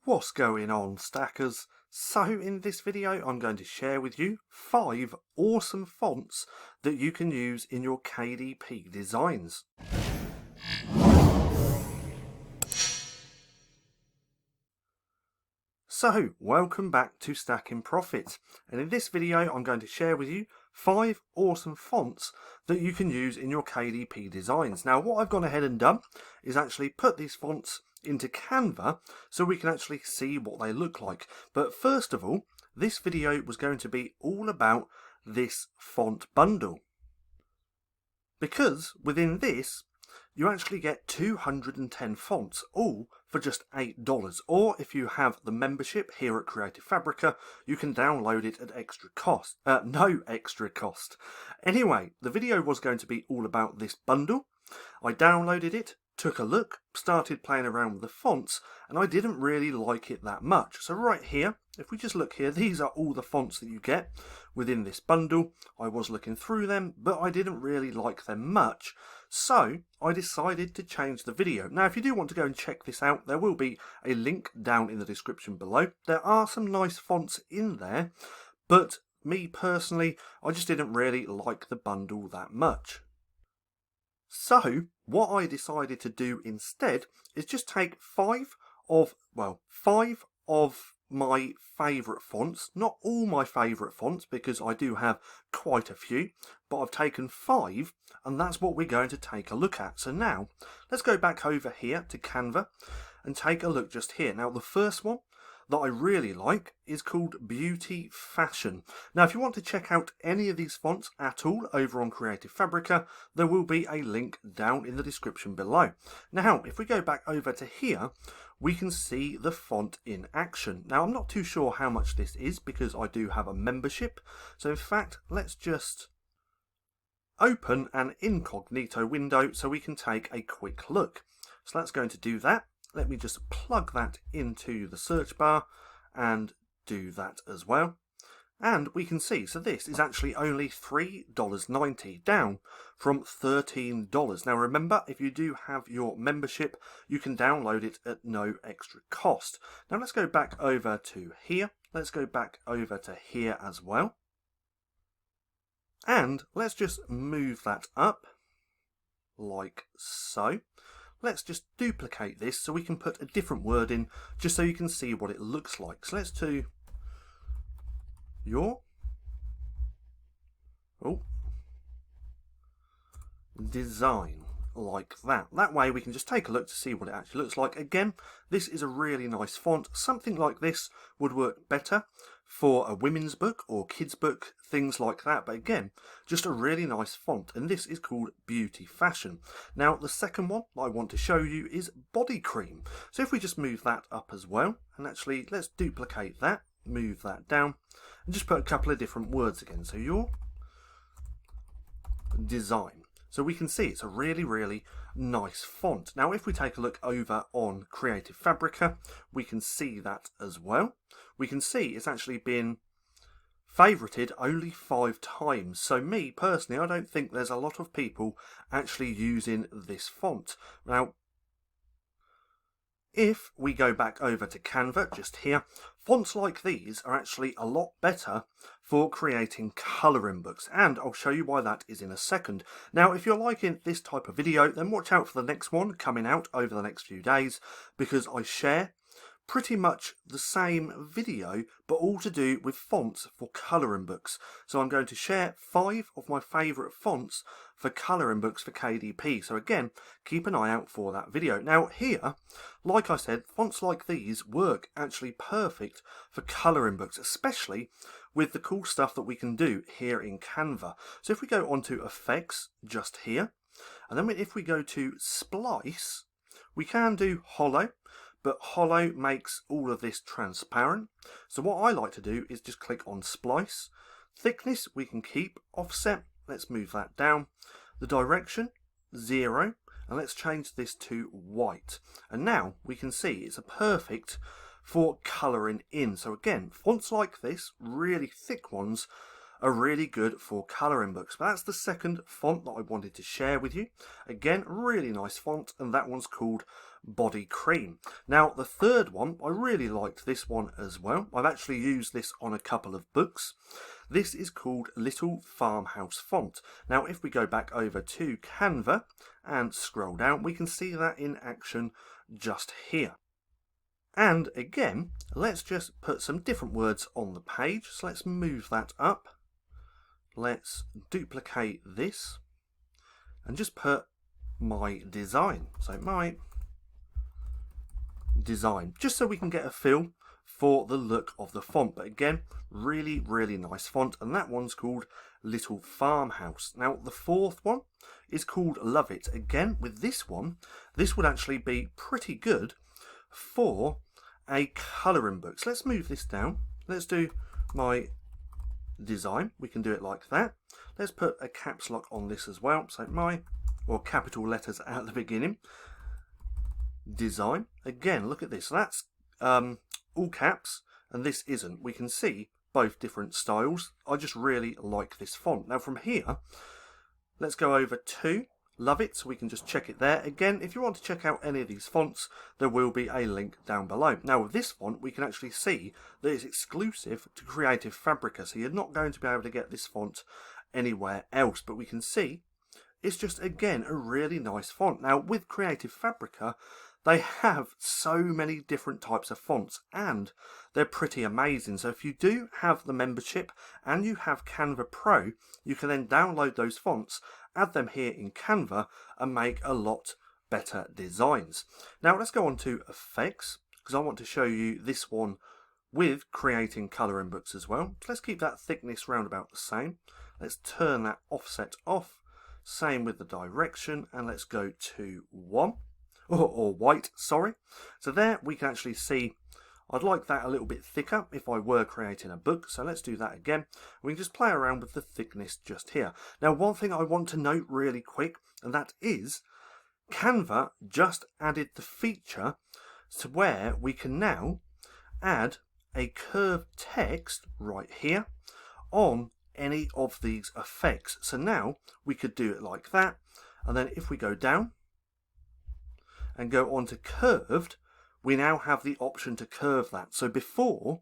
What's going on, stackers? So in this video I'm going to share with you 5 awesome fonts that you can use in your KDP designs. So welcome back to Stacking Profit, and in this video I'm going to share with you 5 awesome fonts that you can use in your KDP designs. Now what I've gone ahead and done is actually put these fonts into Canva so we can actually see what they look like. But first of all, this video was going to be all about this font bundle, because within this you actually get 210 fonts, all for just $8. Or if you have the membership here at CreativeFabrica, you can download it at extra cost. No extra cost. Anyway, the video was going to be all about this bundle. I downloaded it, took a look, started playing around with the fonts, and I didn't really like it that much. So right here, if we just look here, these are all the fonts that you get within this bundle. I was looking through them, but I didn't really like them much. So I decided to change the video. Now, if you do want to go and check this out, there will be a link down in the description below. There are some nice fonts in there, but me personally, I just didn't really like the bundle that much. So what I decided to do instead is just take 5 of my favourite fonts, not all my favourite fonts because I do have quite a few, but I've taken 5 and that's what we're going to take a look at. So now let's go back over here to Canva and take a look just here. Now the first one that I really like is called Beauty Fashion. Now if you want to check out any of these fonts at all over on CreativeFabrica, there will be a link down in the description below. Now if we go back over to here, we can see the font in action. Now I'm not too sure how much this is because I do have a membership. So in fact, let's just open an incognito window so we can take a quick look. So that's going to do that. Let me just plug that into the search bar and do that as well. And we can see, so this is actually only $3.90, down from $13. Now remember, if you do have your membership, you can download it at no extra cost. Now let's go back over to here. Let's go back over to here as well. And let's just move that up like so. Let's just duplicate this so we can put a different word in just so you can see what it looks like. So let's do your design like that. That way we can just take a look to see what it actually looks like. Again, this is a really nice font. Something like this would work better for a women's book or kids book, things like that. But again, just a really nice font, and this is called Beauty Fashion. Now the second one I want to show you is Body Cream. So if we just move that up as well, and actually let's duplicate that, move that down, and just put a couple of different words again. So your design. So we can see it's a really, really nice font. Now if we take a look over on CreativeFabrica, we can see that as well. We can see it's actually been favorited only 5 times. So me personally, I don't think there's a lot of people actually using this font. Now if we go back over to Canva just here, fonts like these are actually a lot better for creating colouring books, and I'll show you why that is in a second. Now if you're liking this type of video, then watch out for the next one coming out over the next few days, because I share pretty much the same video but all to do with fonts for colouring books. So I'm going to share 5 of my favourite fonts for colouring books for KDP. So again, keep an eye out for that video. Now here, like I said, fonts like these work actually perfect for colouring books, especially with the cool stuff that we can do here in Canva. So if we go onto effects just here, and then if we go to splice, we can do hollow, but hollow makes all of this transparent. So what I like to do is just click on splice. Thickness we can keep. Offset, let's move that down. The direction 0, and let's change this to white. And now we can see it's a perfect for colouring in. So again, fonts like this, really thick ones, are really good for colouring books. But that's the second font that I wanted to share with you. Again, really nice font, and that one's called Body Cream. Now the third one, I really liked this one as well. I've actually used this on a couple of books. This is called Little Farmhouse Font. Now if we go back over to Canva and scroll down, we can see that in action just here. And again, let's just put some different words on the page. So let's move that up. Let's duplicate this and just put my design. So my design, just so we can get a feel for the look of the font. But again, really nice font, and that one's called Little Farmhouse. Now the fourth one is called Love It. Again, with this one, this would actually be pretty good for a colouring book. So let's move this down. Let's do my design. We can do it like that. Let's put a caps lock on this as well. So my, or capital letters at the beginning. Design. Again, look at this. So that's all caps, and this isn't. We can see both different styles. I just really like this font. Now from here, let's go over to Love It, so we can just check it there. Again, if you want to check out any of these fonts, there will be a link down below. Now with this font, we can actually see that it's exclusive to CreativeFabrica, so you're not going to be able to get this font anywhere else, but we can see it's just, again, a really nice font. Now with CreativeFabrica, they have so many different types of fonts, and they're pretty amazing. So if you do have the membership and you have Canva Pro, you can then download those fonts, add them here in Canva, and make a lot better designs. Now let's go on to effects, because I want to show you this one with creating colouring books as well. So let's keep that thickness round about the same. Let's turn that offset off. Same with the direction, and let's go to 1. Or white, sorry. So there we can actually see, I'd like that a little bit thicker if I were creating a book. So let's do that again. We can just play around with the thickness just here. Now one thing I want to note really quick, and that is Canva just added the feature to where we can now add a curved text right here on any of these effects. So now we could do it like that, and then if we go down and go on to curved, we now have the option to curve that. So before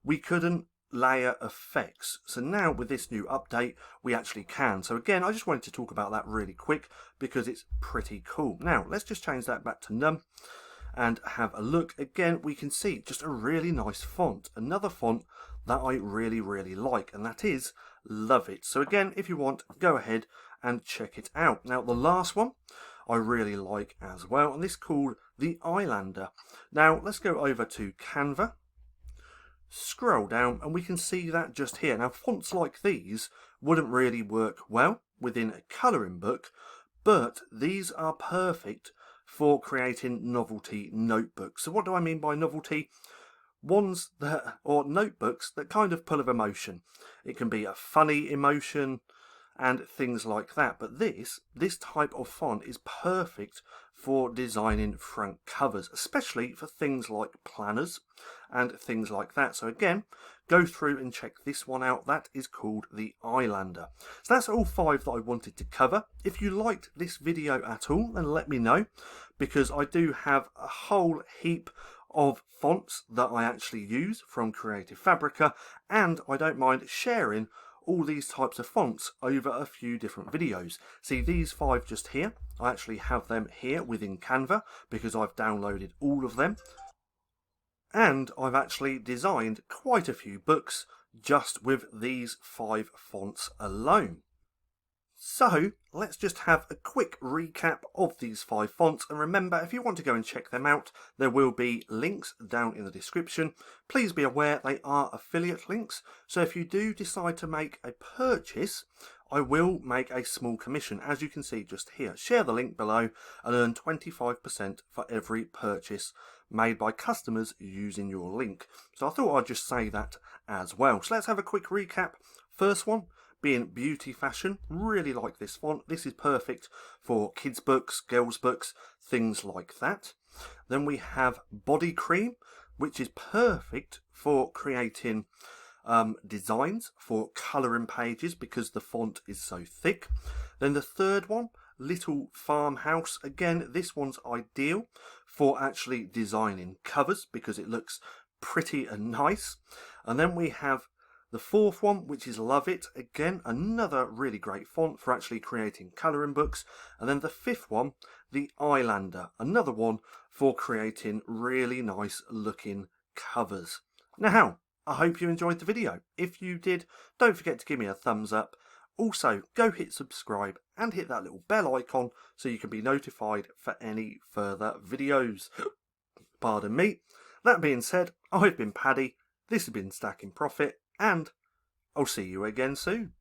we couldn't layer effects, so now with this new update we actually can. So again, I just wanted to talk about that really quick because it's pretty cool. Now let's just change that back to none and have a look. Again, we can see just a really nice font, another font that I really like, and that is Love It. So again, if you want, go ahead and check it out. Now the last one I really like as well, and this is called the Islander. Now let's go over to Canva, scroll down, and we can see that just here. Now fonts like these wouldn't really work well within a colouring book, but these are perfect for creating novelty notebooks. So what do I mean by novelty? Ones that, or notebooks that kind of pull of emotion. It can be a funny emotion and things like that, but this type of font is perfect for designing front covers, especially for things like planners and things like that. So again, go through and check this one out. That is called the Islander. So that's all 5 that I wanted to cover. If you liked this video at all, then let me know, because I do have a whole heap of fonts that I actually use from CreativeFabrica, and I don't mind sharing all these types of fonts over a few different videos. See these 5 just here, I actually have them here within Canva because I've downloaded all of them, and I've actually designed quite a few books just with these 5 fonts alone. So let's just have a quick recap of these 5 fonts, and remember, if you want to go and check them out, there will be links down in the description. Please be aware they are affiliate links, so if you do decide to make a purchase, I will make a small commission, as you can see just here. Share the link below and earn 25% for every purchase made by customers using your link. So I thought I'd just say that as well. So let's have a quick recap. First one being beauty fashion. Really like this font. This is perfect for kids books, girls books, things like that. Then we have Body Cream, which is perfect for creating designs for colouring pages because the font is so thick. Then the third one, Little Farmhouse. Again, this one's ideal for actually designing covers because it looks pretty and nice. And then we have the fourth one, which is Love It. Again, another really great font for actually creating colouring books. And then the fifth one, the Islander, another one for creating really nice looking covers. Now, I hope you enjoyed the video. If you did, don't forget to give me a thumbs up. Also, go hit subscribe and hit that little bell icon so you can be notified for any further videos. Pardon me. That being said, I've been Paddy, this has been Stacking Profit, and I'll see you again soon.